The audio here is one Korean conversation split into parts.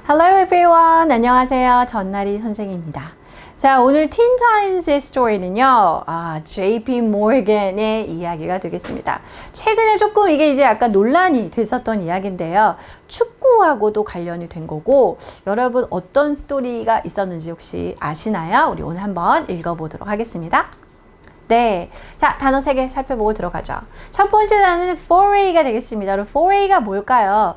Hello everyone. 안녕하세요. 전나리 선생님입니다. 자, 오늘 틴 타임스의 스토리는요. JP 모건의 이야기가 되겠습니다. 최근에 조금 이게 이제 약간 논란이 됐었던 이야기인데요. 축구하고도 관련이 된 거고, 여러분 어떤 스토리가 있었는지 혹시 아시나요? 우리 오늘 한번 읽어보도록 하겠습니다. 네. 자, 단어 3개 살펴보고 들어가죠. 첫 번째 단어는 foray가 되겠습니다. foray가 뭘까요?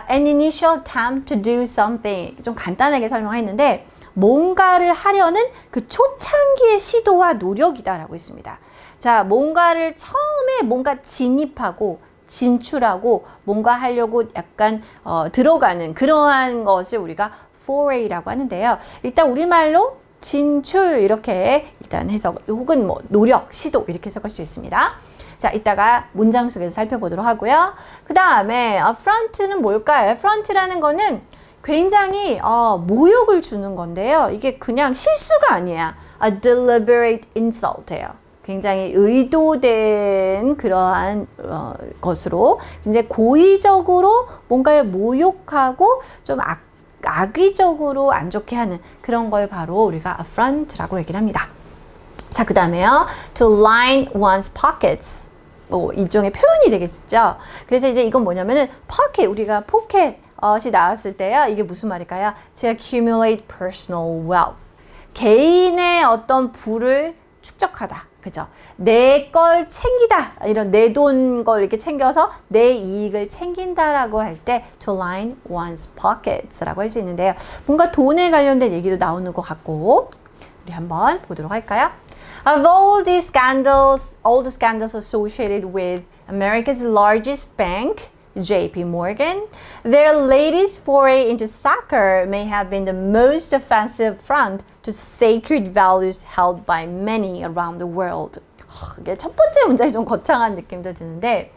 An initial attempt to do something. 좀 간단하게 설명했는데, 뭔가를 하려는 그 초창기의 시도와 노력이다라고 했습니다. 자, 뭔가를 처음에 뭔가 진입하고, 진출하고, 뭔가 하려고 약간, 들어가는 그러한 것을 우리가 foray라고 하는데요. 일단 우리말로 진출 이렇게 일단 해석 혹은 뭐 노력, 시도 이렇게 해석할 수 있습니다. 자, 이따가 문장 속에서 살펴보도록 하고요. 그 다음에 front는 뭘까요? front라는 거는 굉장히 모욕을 주는 건데요. 이게 그냥 실수가 아니에요. A deliberate insult예요. 굉장히 의도된 그러한 것으로 굉장히 고의적으로 뭔가를 모욕하고 좀 악의적으로 안 좋게 하는 그런 걸 바로 우리가 affront라고 얘기를 합니다. 자, 그 다음에요. To line one's pockets. 일종의 표현이 되겠죠. 그래서 이제 이건 뭐냐면은 pocket, 우리가 포켓이 나왔을 때요. 이게 무슨 말일까요? To accumulate personal wealth. 개인의 어떤 부를 축적하다. 그죠? 내 걸 챙기다. 이런 내 돈 걸 이렇게 챙겨서 내 이익을 챙긴다라고 할 때 to line one's pockets라고 할 수 있는데요. 뭔가 돈에 관련된 얘기도 나오는 것 같고 우리 한번 보도록 할까요? Of all the scandals associated with America's largest bank, JP Morgan, their latest foray into soccer may have been the most offensive affront to sacred values held by many around the world. 이게 첫 번째 문장이 좀 거창한 느낌도 드는데,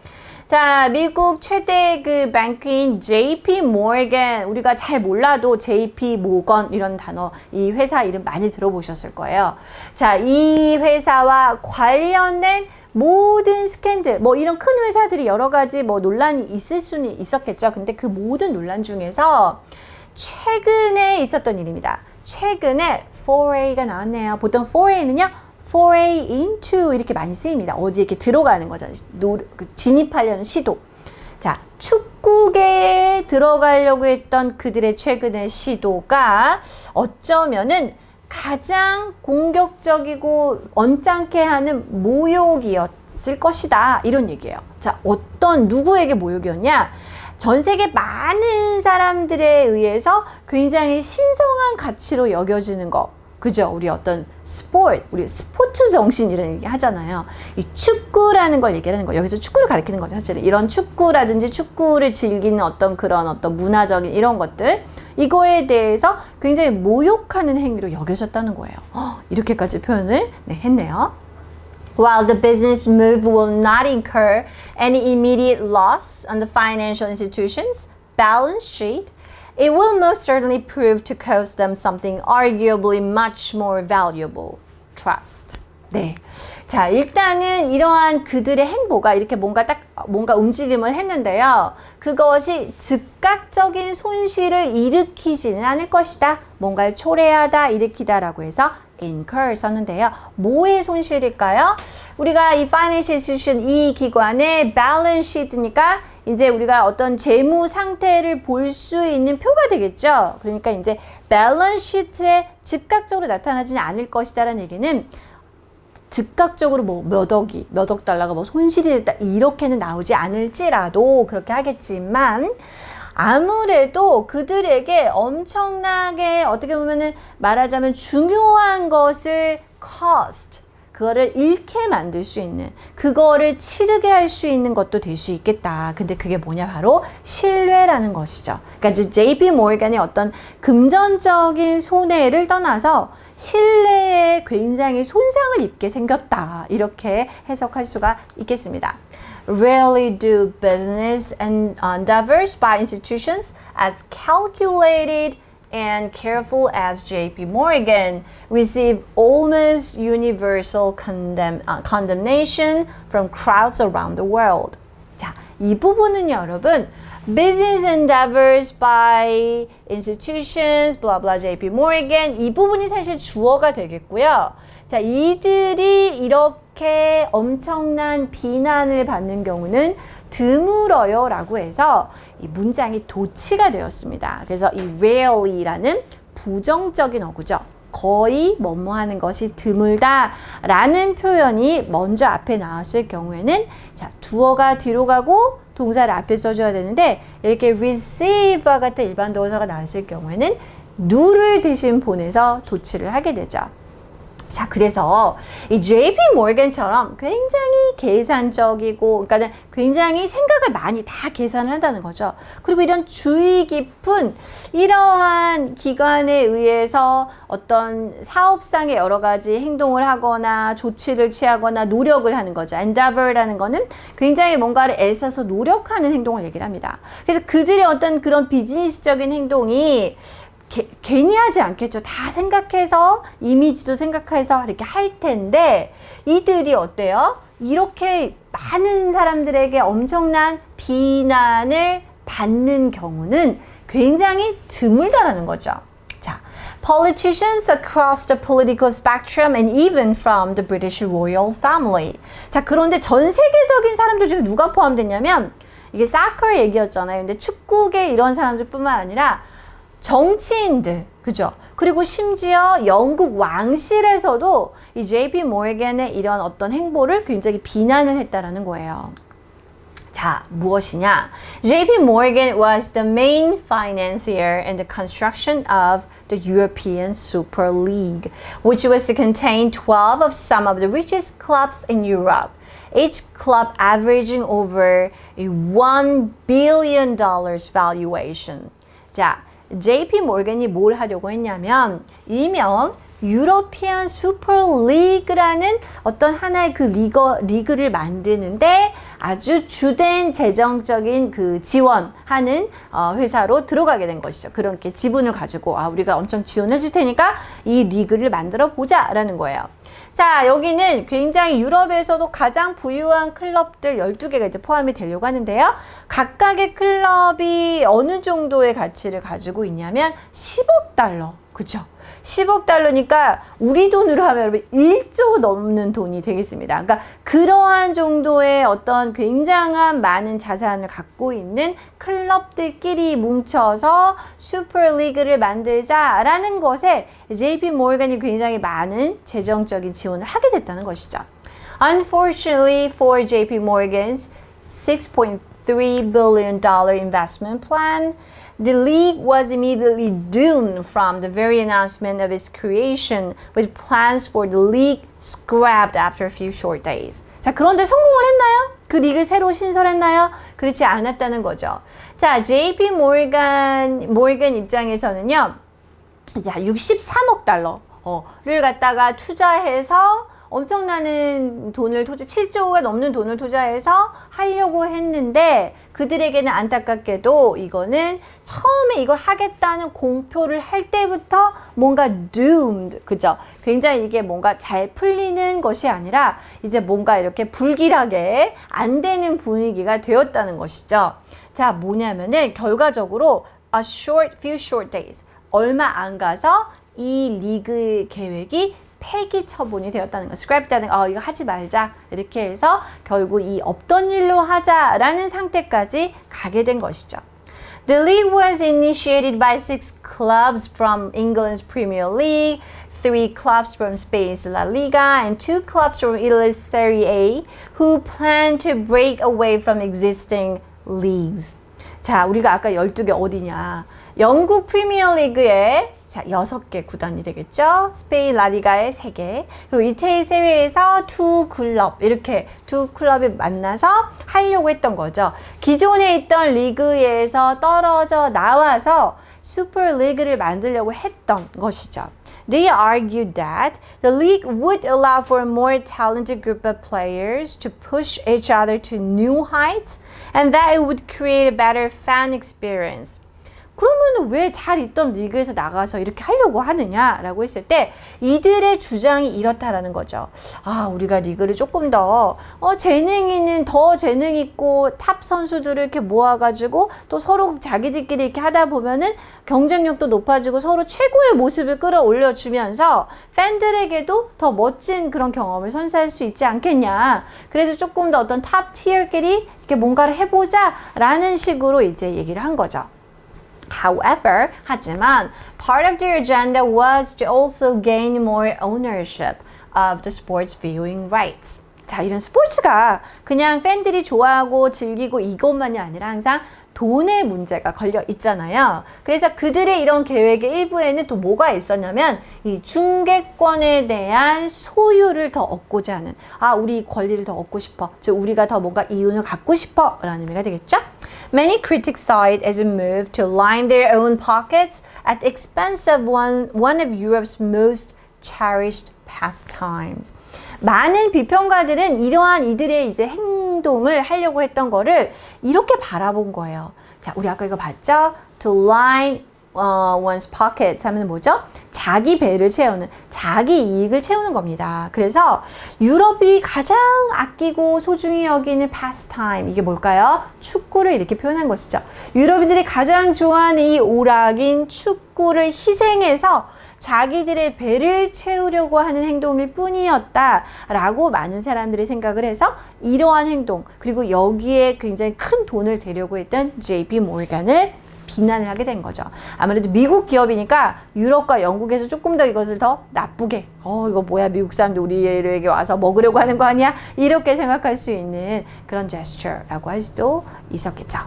자, 미국 최대 그 뱅크인 JP 모건, 우리가 잘 몰라도 JP 모건 이런 단어, 이 회사 이름 많이 들어보셨을 거예요. 자, 이 회사와 관련된 모든 스캔들, 뭐 이런 큰 회사들이 여러 가지 뭐 논란이 있을 수는 있었겠죠. 근데 그 모든 논란 중에서 최근에 있었던 일입니다. 최근에 foray가 나왔네요. 보통 foray는요, foray into 이렇게 많이 쓰입니다. 어디 이렇게 들어가는 거잖아요. 진입하려는 시도. 자, 축구계에 들어가려고 했던 그들의 최근의 시도가 어쩌면은 가장 공격적이고 언짢게 하는 모욕이었을 것이다. 이런 얘기예요. 자, 누구에게 모욕이었냐? 전 세계 많은 사람들에 의해서 굉장히 신성한 가치로 여겨지는 거. 그죠? 우리 어떤 우리 스포츠 정신 이런 얘기 하잖아요. 이 축구라는 걸 얘기하는 거. 여기서 축구를 가리키는 거죠. 사실은 이런 축구라든지 축구를 즐기는 어떤 문화적인 이런 것들. 이거에 대해서 굉장히 모욕하는 행위로 여겨졌다는 거예요. 이렇게까지 표현을 했네요. While the business move will not incur any immediate loss on the financial institution's balance sheet, it will most certainly prove to cost them something arguably much more valuable, trust. 네. 자, 일단은 이러한 그들의 행보가 이렇게 뭔가 움직임을 했는데요. 그것이 즉각적인 손실을 일으키지는 않을 것이다. 뭔가를 초래하다, 일으키다라고 해서 incur 썼는데요. 뭐의 손실일까요? 우리가 이 financial institution, 이 기관의 balance sheet니까 이제 우리가 어떤 재무 상태를 볼 수 있는 표가 되겠죠. 그러니까 이제 balance sheet에 즉각적으로 나타나지는 않을 것이다라는 얘기는 즉각적으로 뭐 몇 억 달러가 뭐 손실이 됐다 이렇게는 나오지 않을지라도 그렇게 하겠지만 아무래도 그들에게 엄청나게 어떻게 보면은 말하자면 중요한 것을 cost 그거를 잃게 만들 수 있는 그거를 치르게 할 수 있는 것도 될 수 있겠다. 근데 그게 뭐냐 바로 신뢰라는 것이죠. 그러니까 이제 JP 모건의 어떤 금전적인 손해를 떠나서 신뢰에 굉장히 손상을 입게 생겼다. 이렇게 해석할 수가 있겠습니다. Rarely do business endeavors by institutions as calculated and careful as JP Morgan receive almost universal condemnation from crowds around the world. 자, 이 부분은 여러분 business endeavors by institutions, blah blah JP Morgan 이 부분이 사실 주어가 되겠고요. 자, 이들이 이렇게 엄청난 비난을 받는 경우는 드물어요 라고 해서 이 문장이 도치가 되었습니다. 그래서 이 rarely라는 부정적인 어구죠. 거의 뭐뭐하는 것이 드물다 라는 표현이 먼저 앞에 나왔을 경우에는 자, 주어가 뒤로 가고 동사를 앞에 써줘야 되는데 이렇게 receive와 같은 일반 동사가 나왔을 경우에는 do를 대신 보내서 도치를 하게 되죠. 자, 그래서 이 JP 모건처럼 굉장히 계산적이고, 그러니까 굉장히 생각을 많이 다 계산을 한다는 거죠. 그리고 이런 주의 깊은 이러한 기관에 의해서 어떤 사업상의 여러 가지 행동을 하거나 조치를 취하거나 노력을 하는 거죠. endeavor라는 거는 굉장히 뭔가를 애써서 노력하는 행동을 얘기를 합니다. 그래서 그들의 어떤 그런 비즈니스적인 행동이 괜히 하지 않겠죠. 다 생각해서 이미지도 생각해서 이렇게 할 텐데 이들이 어때요? 이렇게 많은 사람들에게 엄청난 비난을 받는 경우는 굉장히 드물다라는 거죠. 자, politicians across the political spectrum and even from the British royal family. 자, 그런데 전 세계적인 사람들 중에 누가 포함됐냐면 이게 사커 얘기였잖아요. 근데 축구계 이런 사람들뿐만 아니라 정치인들, 그죠? 그리고 심지어 영국 왕실에서도 이 JP 모건의 이런 어떤 행보를 굉장히 비난을 했다라는 거예요. 자, 무엇이냐? JP Morgan was the main financier in the construction of the European Super League, which was to contain 12 of some of the richest clubs in Europe. Each club averaging over a $1 billion valuation. 자, JP 모건이 뭘 하려고 했냐면 일명 유러피안 슈퍼 리그라는 어떤 하나의 그 리그를 만드는데 아주 주된 재정적인 그 지원하는 회사로 들어가게 된 것이죠. 그렇게 지분을 가지고 우리가 엄청 지원해 줄 테니까 이 리그를 만들어 보자라는 거예요. 자, 여기는 굉장히 유럽에서도 가장 부유한 클럽들 12개가 이제 포함이 되려고 하는데요. 각각의 클럽이 어느 정도의 가치를 가지고 있냐면 10억 달러. 그죠? 10억 달러니까 우리 돈으로 하면 여러분 1조 넘는 돈이 되겠습니다. 그러니까 그러한 정도의 어떤 굉장한 많은 자산을 갖고 있는 클럽들끼리 뭉쳐서 슈퍼리그를 만들자라는 것에 JP 모건이 굉장히 많은 재정적인 지원을 하게 됐다는 것이죠. Unfortunately for JP Morgan's $6.3 billion investment plan, the league was immediately doomed from the very announcement of its creation, with plans for the league scrapped after a few short days. 자, 그런데 성공을 했나요? 그 리그 새로 신설했나요? 그렇지 않았다는 거죠. 자, JP 모건 입장에서는요, 자, 63억 달러를 갖다가 투자해서 엄청나는 돈을 7조가 넘는 돈을 투자해서 하려고 했는데 그들에게는 안타깝게도 이거는 처음에 이걸 하겠다는 공표를 할 때부터 뭔가 doomed, 그죠? 굉장히 이게 뭔가 잘 풀리는 것이 아니라 이제 뭔가 이렇게 불길하게 안 되는 분위기가 되었다는 것이죠. 자, 뭐냐면은 결과적으로 few short days, 얼마 안 가서 이 리그 계획이 폐기 처분이 되었다는 거. scrap다는 이거 하지 말자 이렇게 해서 결국 이 없던 일로 하자라는 상태까지 가게 된 것이죠. The league was initiated by 6 clubs from England's Premier League, 3 clubs from Spain's La Liga, and 2 clubs from Italy's Serie A, who plan to break away from existing leagues. 자, 우리가 아까 12개 어디냐? 영국 프리미어 리그에 자, 6개 구단이 되겠죠. 스페인 라리가의 3개. 그리고 이태리 세리에서 2 클럽, 이렇게 2 클럽이 만나서 하려고 했던 거죠. 기존에 있던 리그에서 떨어져 나와서 슈퍼 리그를 만들려고 했던 것이죠. They argued that the league would allow for a more talented group of players to push each other to new heights and that it would create a better fan experience. 그러면 왜 잘 있던 리그에서 나가서 이렇게 하려고 하느냐라고 했을 때 이들의 주장이 이렇다라는 거죠. 아, 우리가 리그를 조금 더 더 재능 있고 탑 선수들을 이렇게 모아가지고 또 서로 자기들끼리 이렇게 하다 보면은 경쟁력도 높아지고 서로 최고의 모습을 끌어올려 주면서 팬들에게도 더 멋진 그런 경험을 선사할 수 있지 않겠냐. 그래서 조금 더 어떤 탑 티어끼리 이렇게 뭔가를 해보자라는 식으로 이제 얘기를 한 거죠. However, 하지만 part of their agenda was to also gain more ownership of the sports viewing rights. 자, 이런 스포츠가 그냥 팬들이 좋아하고 즐기고 이것만이 아니라 항상 돈의 문제가 걸려 있잖아요. 그래서 그들의 이런 계획의 일부에는 또 뭐가 있었냐면 이 중계권에 대한 소유를 더 얻고자 하는, 우리 권리를 더 얻고 싶어, 즉 우리가 더 뭔가 이윤을 갖고 싶어 라는 의미가 되겠죠. Many critics saw it as a move to line their own pockets at the expense of one of Europe's most cherished pastimes. 많은 비평가들은 이러한 이들의 이제 행동을 하려고 했던 거를 이렇게 바라본 거예요. 자, 우리 아까 이거 봤죠? To line one's pockets 하면 뭐죠? 자기 배를 채우는, 자기 이익을 채우는 겁니다. 그래서 유럽이 가장 아끼고 소중히 여기는 pastime, 이게 뭘까요? 축구를 이렇게 표현한 것이죠. 유럽인들이 가장 좋아하는 이 오락인 축구를 희생해서 자기들의 배를 채우려고 하는 행동일 뿐이었다라고 많은 사람들이 생각을 해서 이러한 행동, 그리고 여기에 굉장히 큰 돈을 대려고 했던 JP 모르간을 비난을 하게 된 거죠. 아무래도 미국 기업이니까 유럽과 영국에서 조금 더 이것을 더 나쁘게, 이거 뭐야, 미국 사람들 우리에게 와서 먹으려고 하는 거 아니야? 이렇게 생각할 수 있는 그런 제스처라고 할 수도 있었겠죠.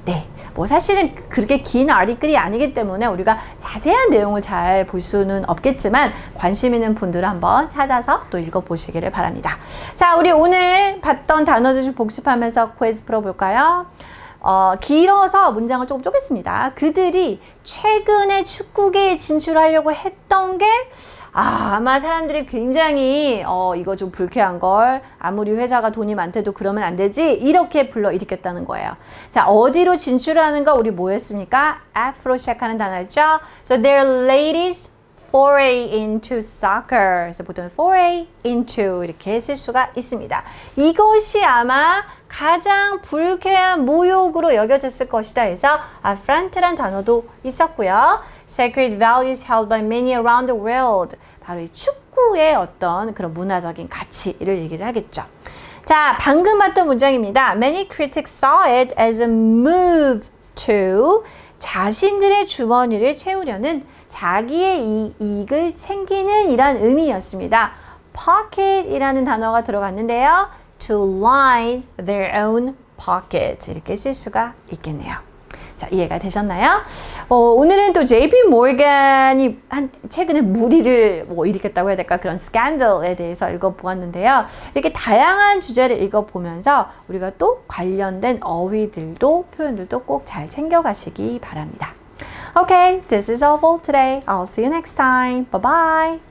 네, 뭐 사실은 그렇게 긴 아리글이 아니기 때문에 우리가 자세한 내용을 잘 볼 수는 없겠지만 관심 있는 분들은 한번 찾아서 또 읽어보시기를 바랍니다. 자, 우리 오늘 봤던 단어들 좀 복습하면서 퀴즈 풀어볼까요? 길어서 문장을 조금 쪼갰습니다. 그들이 최근에 축구계에 진출하려고 했던 게 아마 사람들이 굉장히 이거 좀 불쾌한 걸, 아무리 회사가 돈이 많대도 그러면 안 되지, 이렇게 불러일으켰다는 거예요. 자, 어디로 진출하는 거 우리 뭐 했습니까? F로 시작하는 단어였죠. So their latest foray into soccer. 그래서 보통 foray into 이렇게 쓸 수가 있습니다. 이것이 아마 가장 불쾌한 모욕으로 여겨졌을 것이다 해서 affront란 단어도 있었고요. Sacred values held by many around the world. 바로 이 축구의 어떤 그런 문화적인 가치를 얘기를 하겠죠. 자, 방금 봤던 문장입니다. Many critics saw it as a move to, 자신들의 주머니를 채우려는, 자기의 이익을 챙기는 이란 의미였습니다. pocket이라는 단어가 들어갔는데요. To line their own pockets, 이렇게 쓸 수가 있겠네요. 자, 이해가 되셨나요? 오늘은 또 JP 모르간이 최근에 무리를 일으켰다고 해야 될까? 그런 스캔들에 대해서 읽어보았는데요. 이렇게 다양한 주제를 읽어보면서 우리가 또 관련된 어휘들도 표현들도 꼭 잘 챙겨가시기 바랍니다. Okay, this is all for today. I'll see you next time. Bye-bye.